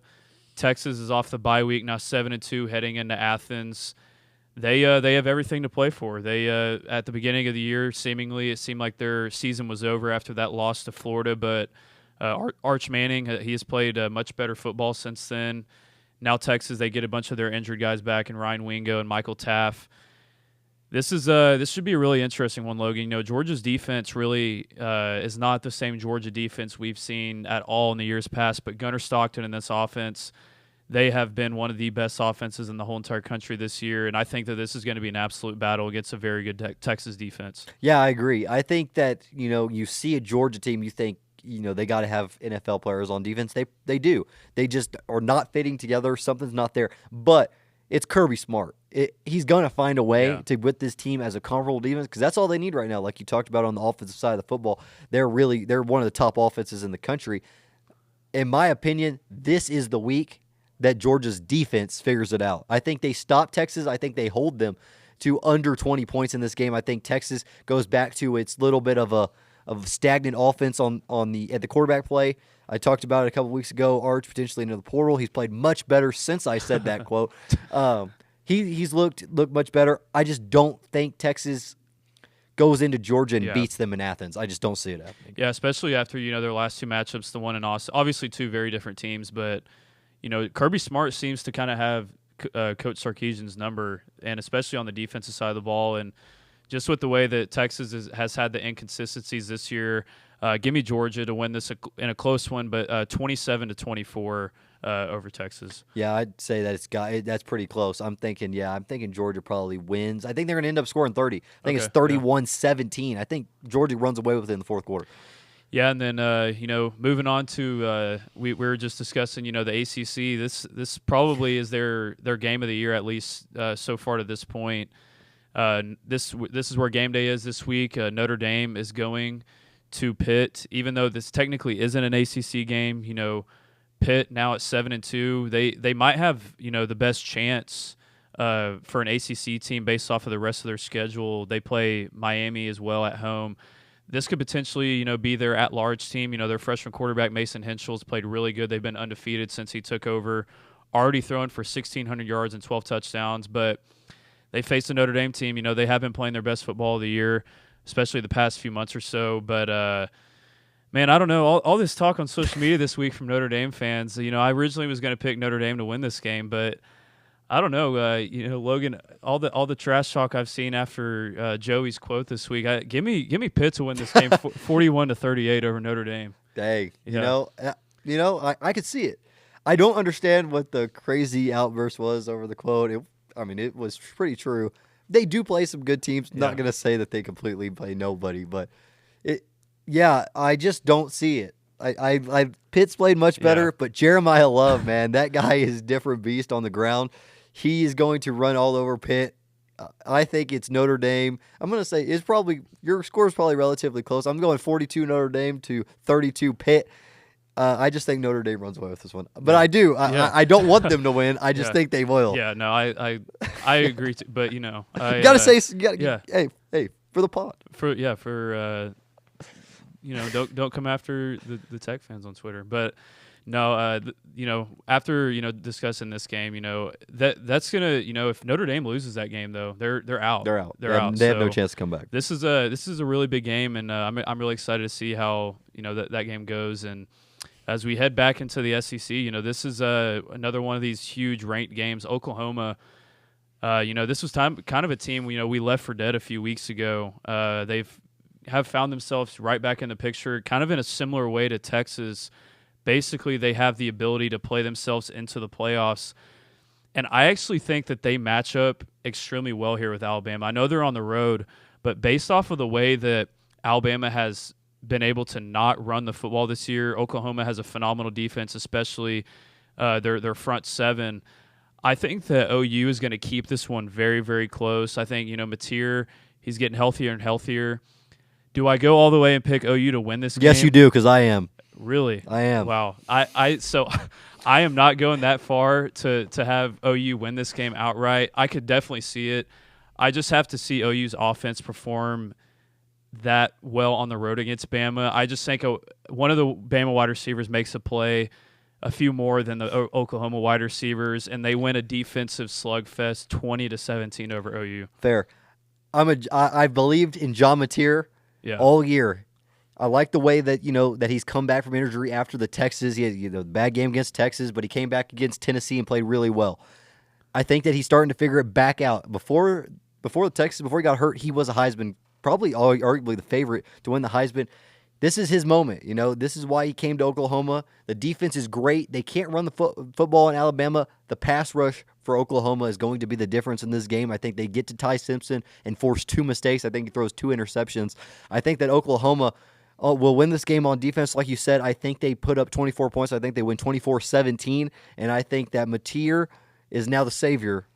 Texas is off the bye week, now 7-2, heading into Athens. They have everything to play for. They at the beginning of the year, seemingly it seemed like their season was over after that loss to Florida, but Arch Manning, he has played much better football since then. Now Texas, they get a bunch of their injured guys back in Ryan Wingo and Michael Taff. This should be a really interesting one, Logan. Georgia's defense really is not the same Georgia defense we've seen at all in the years past, but Gunnar Stockton and this offense, they have been one of the best offenses in the whole entire country this year, and I think that this is going to be an absolute battle against a very good Texas defense. Yeah, I agree. I think that, you see a Georgia team, you think, they got to have NFL players on defense. They do. They just are not fitting together. Something's not there. But it's Kirby Smart. He's going to find a way to with this team as a comparable defense because that's all they need right now. Like you talked about on the offensive side of the football, they're one of the top offenses in the country. In my opinion, this is the week that Georgia's defense figures it out. I think they stop Texas. I think they hold them to under 20 points in this game. I think Texas goes back to its little bit of a stagnant offense at the quarterback play. I talked about it a couple weeks ago. Arch potentially into the portal. He's played much better since I said that quote. He's looked much better. I just don't think Texas goes into Georgia and beats them in Athens. I just don't see it happening. Yeah, especially after their last two matchups, the one in Austin. Obviously, two very different teams, but Kirby Smart seems to kind of have Coach Sarkisian's number, and especially on the defensive side of the ball, and just with the way that Texas has had the inconsistencies this year. Give me Georgia to win this in a close one, but 27-24 over Texas. Yeah, I'd say that that's pretty close. I'm thinking Georgia probably wins. I think they're going to end up scoring 30. I think it's 31-17. I think Georgia runs away with it in the fourth quarter. Yeah, and then moving on to we were just discussing the ACC. This probably is their game of the year, at least so far to this point. This is where game day is this week. Notre Dame is going to Pitt, even though this technically isn't an ACC game. Pitt now at 7-2. They might have the best chance for an ACC team based off of the rest of their schedule. They play Miami as well at home. This could potentially be their at-large team. Their freshman quarterback Mason Henschel's played really good. They've been undefeated since he took over, already thrown for 1,600 yards and 12 touchdowns. But they faced a Notre Dame team. They have been playing their best football of the year, especially the past few months or so. But, man, I don't know. All this talk on social media this week from Notre Dame fans, I originally was going to pick Notre Dame to win this game, but I don't know. Logan, all the trash talk I've seen after Joey's quote this week, give me Pitt to win this game 41-38 over Notre Dame. Dang. Yeah. I could see it. I don't understand what the crazy outburst was over the quote. It was pretty true. They do play some good teams. Yeah. Not going to say that they completely play nobody, but I just don't see it. Pitt's played much better, but Jeremiah Love, man, that guy is a different beast on the ground. He is going to run all over Pitt. I think it's Notre Dame. I'm going to say your score is probably relatively close. I'm going 42 Notre Dame to 32 Pitt. I just think Notre Dame runs away with this one, but I do. I don't want them to win. I just think they will. Yeah, no, I agree. But you got to say, hey, for the pod. Don't come after the Tech fans on Twitter. But no, after discussing this game, that's gonna if Notre Dame loses that game though, they're out. They're out. They're out. They have no chance to come back. This is a really big game, and I'm really excited to see how that game goes. And as we head back into the SEC, this is another one of these huge ranked games. Oklahoma, this was kind of a team we left for dead a few weeks ago. Have found themselves right back in the picture, kind of in a similar way to Texas. Basically, they have the ability to play themselves into the playoffs. And I actually think that they match up extremely well here with Alabama. I know they're on the road, but based off of the way that Alabama has been able to not run the football this year, Oklahoma has a phenomenal defense, especially their front seven. I think that OU is going to keep this one very, very close. I think, Mateer, he's getting healthier and healthier. Do I go all the way and pick OU to win this game? Yes, you do, because I am. Really? I am. Wow. So I am not going that far to have OU win this game outright. I could definitely see it. I just have to see OU's offense perform that well on the road against Bama. I just think one of the Bama wide receivers makes a play a few more than the Oklahoma wide receivers, and they win a defensive slugfest 20-17 over OU. Fair. I believed in John Mateer all year. I like the way that that he's come back from injury after the Texas. He had the bad game against Texas, but he came back against Tennessee and played really well. I think that he's starting to figure it back out. Before he got hurt, he was a Heisman, probably arguably the favorite to win the Heisman. This is his moment. This is why he came to Oklahoma. The defense is great. They can't run the football in Alabama. The pass rush for Oklahoma is going to be the difference in this game. I think they get to Ty Simpson and force 2 mistakes. I think he throws 2 interceptions. I think that Oklahoma will win this game on defense. Like you said, I think they put up 24 points. I think they win 24-17, and I think that Mateer is now the savior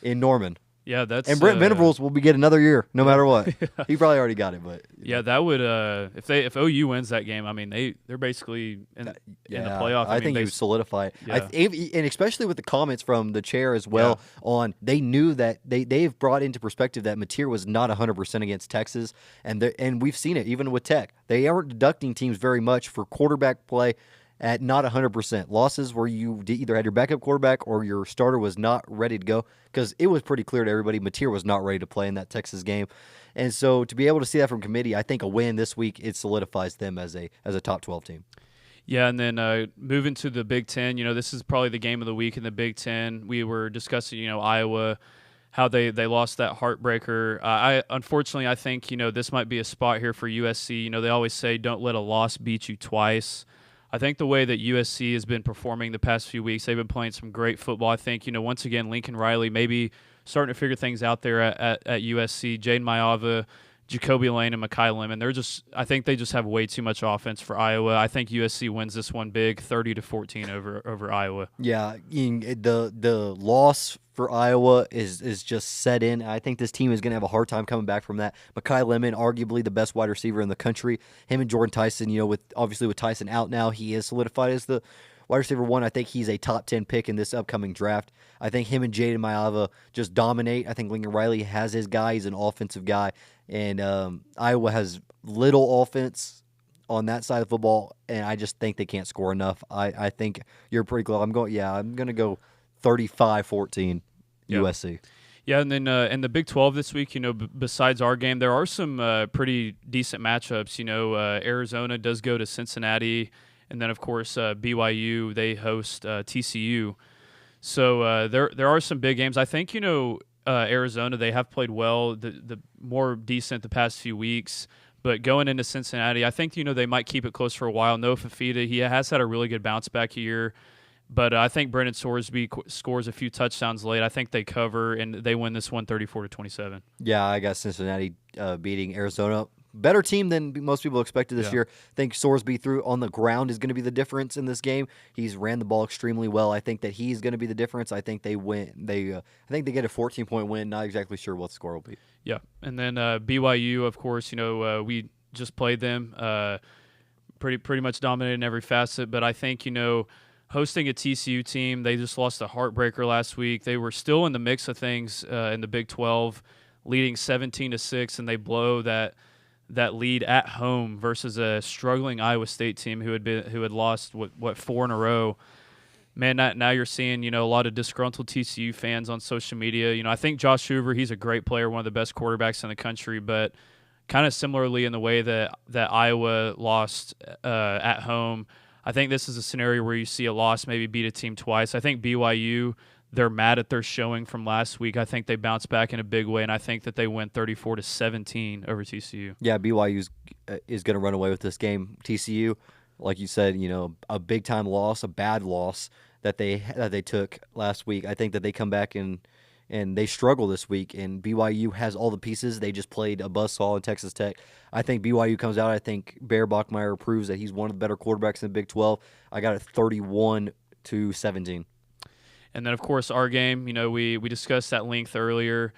in Norman. Yeah, that's and Brent Venables will get another year, no matter what. He probably already got it, but yeah, that would if OU wins that game, I mean they're basically in the playoff. I think he would solidify it. Yeah. And especially with the comments from the chair as well on they knew that they've brought into perspective that Mateer was not 100% against Texas, and we've seen it even with Tech. They aren't deducting teams very much for quarterback play at not 100%. Losses where you either had your backup quarterback or your starter was not ready to go, because it was pretty clear to everybody Mateer was not ready to play in that Texas game. And so to be able to see that from committee, I think a win this week, it solidifies them as a top 12 team. Yeah, and then moving to the Big Ten, this is probably the game of the week in the Big Ten. We were discussing, Iowa, how they lost that heartbreaker. Unfortunately, I think, this might be a spot here for USC. They always say don't let a loss beat you twice. I think the way that USC has been performing the past few weeks, they've been playing some great football. I think, once again, Lincoln Riley maybe starting to figure things out there at USC. Jaden Maiava, Jacoby Lane, and Mekhi Lemon. I think they just have way too much offense for Iowa. I think USC wins this one big, 30-14 over Iowa. Yeah, the loss for Iowa is just set in. I think this team is going to have a hard time coming back from that. Mekhi Lemon, arguably the best wide receiver in the country. Him and Jordan Tyson, with Tyson out now, he is solidified as the wide receiver 1. I think he's a top 10 pick in this upcoming draft. I think him and Jaden Maiava just dominate. I think Lincoln Riley has his guy. He's an offensive guy. And Iowa has little offense on that side of football, and I just think they can't score enough. I think you're pretty close. I'm going to go 35-14 USC. Yeah, and then in the Big 12 this week, besides our game, there are some pretty decent matchups. Arizona does go to Cincinnati, and then, of course, BYU, they host TCU. So there are some big games. I think, Arizona, they have played well, the more decent the past few weeks. But going into Cincinnati, I think, they might keep it close for a while. Noah Fafita, he has had a really good bounce-back year. But I think Brendan Sorsby scores a few touchdowns late. I think they cover, and they win this one 34-27. Yeah, I got Cincinnati beating Arizona. Better team than most people expected this year. I think Sorsby through on the ground is going to be the difference in this game. He's ran the ball extremely well. I think that he's going to be the difference. I think they win. I think they get a 14-point win. Not exactly sure what the score will be. Yeah, and then BYU, of course, we just played them. Pretty much dominated in every facet. But I think, hosting a TCU team, they just lost a heartbreaker last week. They were still in the mix of things in the Big 12, leading 17-6, and they blow that lead at home versus a struggling Iowa State team who had lost 4 in a row. Man, now you're seeing a lot of disgruntled TCU fans on social media. I think Josh Hoover, he's a great player, one of the best quarterbacks in the country, but kind of similarly in the way that Iowa lost at home. I think this is a scenario where you see a loss maybe beat a team twice. I think BYU, they're mad at their showing from last week. I think they bounce back in a big way, and I think that they win 34-17 over TCU. Yeah, BYU is going to run away with this game. TCU, like you said, a big-time loss, a bad loss that they took last week. I think that they come back and they struggle this week, and BYU has all the pieces. They just played a buzzsaw in Texas Tech. I think BYU comes out. I think Bear Bachmeier proves that he's one of the better quarterbacks in the Big 12. I got it 31-17. And then, of course, our game, we discussed at length earlier.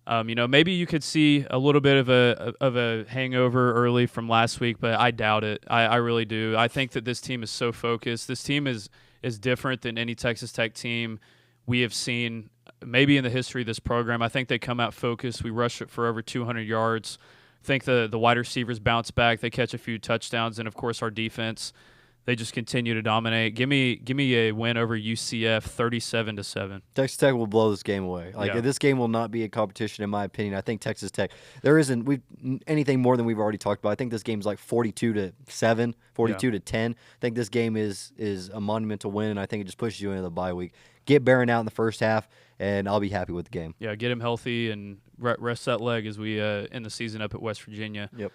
Maybe you could see a little bit of a hangover early from last week, but I doubt it. I really do. I think that this team is so focused. This team is different than any Texas Tech team we have seen maybe in the history of this program. I think they come out focused. We rush it for over 200 yards. I think the wide receivers bounce back. They catch a few touchdowns, and of course our defense. They just continue to dominate. Give me a win over UCF, 37-7. Texas Tech will blow this game away. This game will not be a competition, in my opinion. I think Texas Tech. There isn't anything more than we've already talked about. I think this game's like 42-7, 42-10. I think this game is a monumental win, and I think it just pushes you into the bye week. Get Barron out in the first half, and I'll be happy with the game. Yeah, get him healthy and rest that leg as we end the season up at West Virginia. Yep.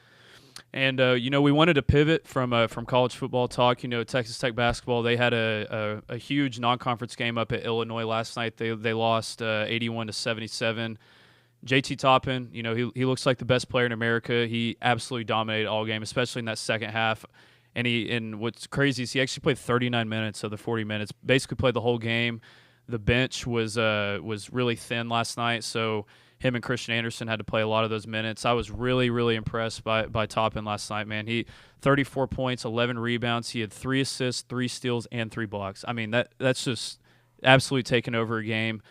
And, we wanted to pivot from college football talk. Texas Tech basketball, they had a huge non-conference game up at Illinois last night. They lost 81-77. JT Toppin, he looks like the best player in America. He absolutely dominated all game, especially in that second half. And what's crazy is he actually played 39 minutes of the 40 minutes, basically played the whole game. The bench was really thin last night, so him and Christian Anderson had to play a lot of those minutes. I was really, really impressed by Toppin last night, man. He 34 points, 11 rebounds. He had 3 assists, 3 steals, and 3 blocks. I mean, that's just absolutely taking over a game.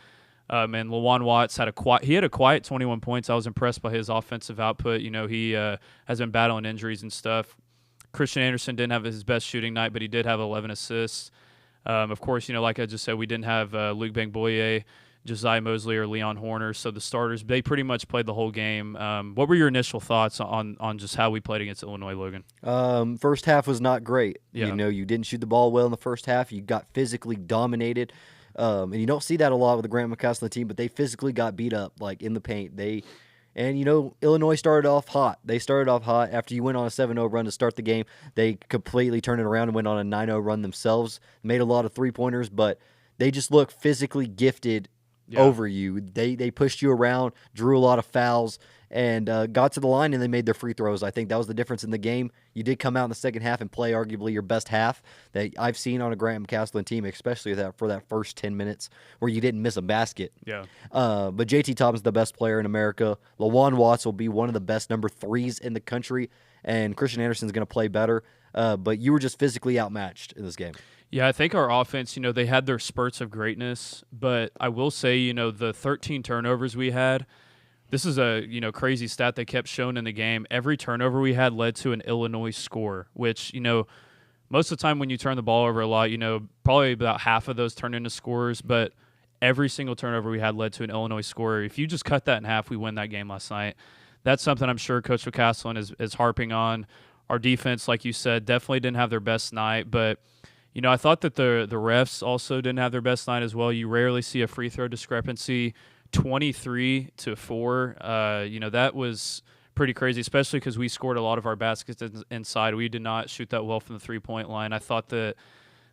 And Lawan Watts had a quiet 21 points. I was impressed by his offensive output. He has been battling injuries and stuff. Christian Anderson didn't have his best shooting night, but he did have 11 assists. Of course, like I just said, we didn't have Luke Bangboye, Josiah Mosley, or Leon Horner. So the starters, they pretty much played the whole game. What were your initial thoughts on just how we played against Illinois, Logan? First half was not great. Yeah. You didn't shoot the ball well in the first half. You got physically dominated. And you don't see that a lot with the Grant McCasland team, but they physically got beat up, like, in the paint. Illinois started off hot. They started off hot. After you went on a 7-0 run to start the game, they completely turned it around and went on a 9-0 run themselves. Made a lot of three-pointers, but they just look physically gifted over you. They pushed you around, drew a lot of fouls, and got to the line, and they made their free throws. I think that was the difference in the game. You did come out in the second half and play arguably your best half that I've seen on a Graham McCasland team, especially for that first 10 minutes where you didn't miss a basket. Yeah. But JT Toppin's the best player in America. Lawan Watts will be one of the best number 3s in the country, and Christian Anderson's going to play better. But you were just physically outmatched in this game. Yeah, I think our offense, they had their spurts of greatness, but I will say, the 13 turnovers we had, this is a, crazy stat they kept showing in the game. Every turnover we had led to an Illinois score, which, most of the time when you turn the ball over a lot, probably about half of those turn into scores, but every single turnover we had led to an Illinois score. If you just cut that in half, we win that game last night. That's something I'm sure Coach McCasland is harping on. Our defense, like you said, definitely didn't have their best night, but I thought that the refs also didn't have their best night as well. You rarely see a free throw discrepancy. 23-4, that was pretty crazy, especially because we scored a lot of our baskets inside. We did not shoot that well from the three-point line. I thought that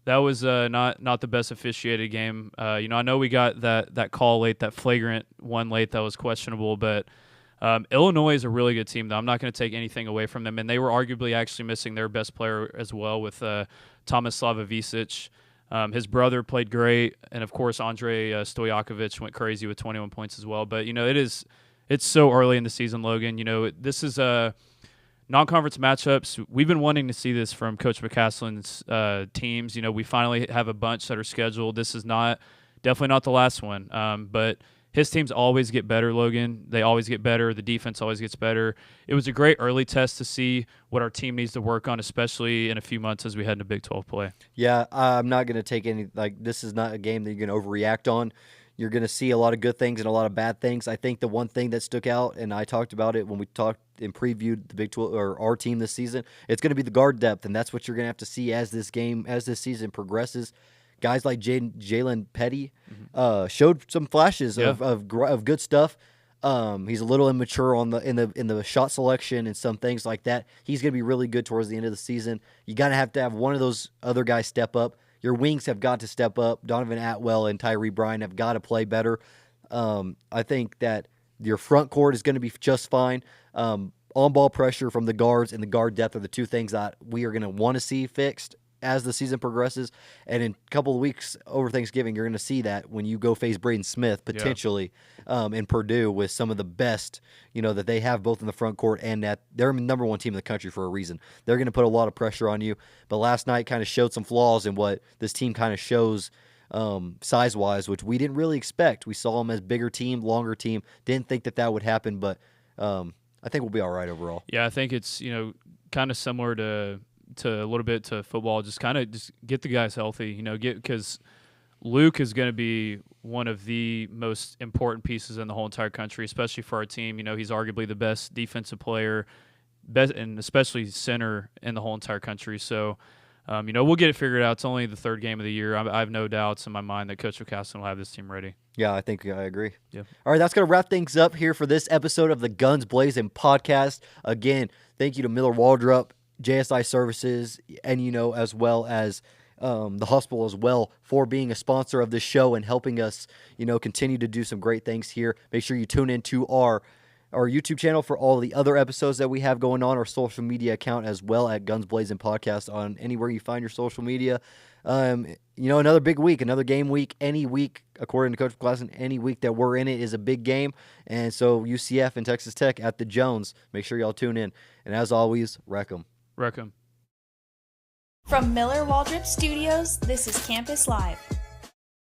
was not the best officiated game. I know we got that call late, that flagrant one late that was questionable, but Illinois is a really good team, though. I'm not going to take anything away from them, and they were arguably actually missing their best player as well with Thomas Slavovicic. His brother played great, and of course Andre Stojakovic went crazy with 21 points as well. But it's so early in the season, Logan. This is non-conference matchups. We've been wanting to see this from Coach McCasland's teams. We finally have a bunch that are scheduled. This is definitely not the last one, but his teams always get better, Logan. They always get better. The defense always gets better. It was a great early test to see what our team needs to work on, especially in a few months as we head into Big 12 play. Yeah, I'm not going to take any – this is not a game that you're going to overreact on. You're going to see a lot of good things and a lot of bad things. I think the one thing that stuck out, and I talked about it when we talked and previewed the Big 12 or our team this season, it's going to be the guard depth, and that's what you're going to have to see as this season progresses. Guys like Jalen Petty showed some flashes of good stuff. He's a little immature in the shot selection and some things like that. He's going to be really good towards the end of the season. You got to have one of those other guys step up. Your wings have got to step up. Donovan Atwell and Tyree Bryan have got to play better. I think that your front court is going to be just fine. On-ball pressure from the guards and the guard depth are the two things that we are going to want to see fixed as the season progresses. And in a couple of weeks over Thanksgiving, you're going to see that when you go face Braden Smith potentially in Purdue with some of the best, that they have both in the front court and that they're the number one team in the country for a reason. They're going to put a lot of pressure on you. But last night kind of showed some flaws in what this team kind of shows size-wise, which we didn't really expect. We saw them as bigger team, longer team. Didn't think that would happen, but I think we'll be all right overall. Yeah, I think it's kind of similar to a little bit to football. Just get the guys healthy. Because Luke is going to be one of the most important pieces in the whole entire country, especially for our team. He's arguably the best defensive player, and especially center in the whole entire country. So. We'll get it figured out. It's only the third game of the year. I have no doubts in my mind that Coach McCaston will have this team ready. Yeah, I think I agree. Yeah. All right, that's going to wrap things up here for this episode of the Guns Blazin podcast. Again, thank you to Miller Waldrop, JSI Services, and as well as the hospital as well for being a sponsor of this show and helping us, continue to do some great things here. Make sure you tune into our YouTube channel for all the other episodes that we have going on, our social media account as well at Guns Blazin Podcast on anywhere you find your social media. Another big week, another game week, any week, according to Coach McCaston, any week that we're in it is a big game. And so UCF and Texas Tech at the Jones. Make sure y'all tune in. And as always, wreck 'em. Wreck 'em. From Miller Waldrop Studios, this is Campus Live.